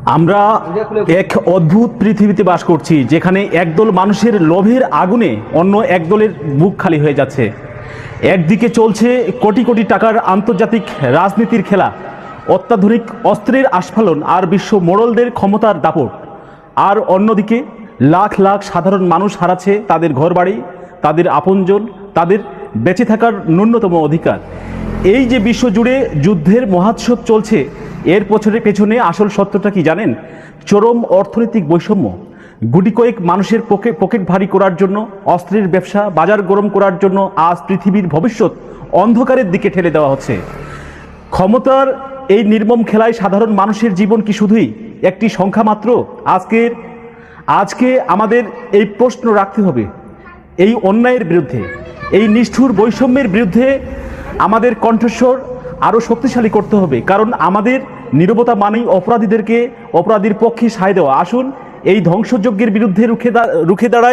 আমরা এক অদ্ভুত পৃথিবীতে বাস করছি, যেখানে একদল মানুষের লোভের আগুনে অন্য একদলের বুক খালি হয়ে যাচ্ছে। একদিকে চলছে কোটি কোটি টাকার আন্তর্জাতিক রাজনীতির খেলা, অত্যাধুনিক অস্ত্রের আস্ফালন আর বিশ্ব মোড়লদের ক্ষমতার দাপট, আর অন্যদিকে লাখ লাখ সাধারণ মানুষ হারাচ্ছে তাদের ঘরবাড়ি, তাদের আপনজন, তাদের বেঁচে থাকার ন্যূনতম অধিকার। এই যে বিশ্বজুড়ে যুদ্ধের মহোৎসব চলছে, এর পেছনে আসল সত্যটা কি জানেন? চরম অর্থনৈতিক বৈষম্য। গুটি কয়েক মানুষের পকেট ভারী করার জন্য অস্ত্রের ব্যবসা, বাজার গরম করার জন্য আজ পৃথিবীর ভবিষ্যৎ অন্ধকারের দিকে ঠেলে দেওয়া হচ্ছে। ক্ষমতার এই নির্মম খেলায় সাধারণ মানুষের জীবন কি শুধুই একটি সংখ্যা মাত্র? আজকে আমাদের এই প্রশ্ন রাখতে হবে। এই অন্যায়ের বিরুদ্ধে, এই নিষ্ঠুর বৈষম্যের বিরুদ্ধে আমাদের কণ্ঠস্বর আরও শক্তিশালী করতে হবে, কারণ আমাদের নীরবতা মানেই অপরাধীর পক্ষে সায় দেওয়া। আসুন এই ধ্বংসযজ্ঞের বিরুদ্ধে রুখে দাঁড়াই।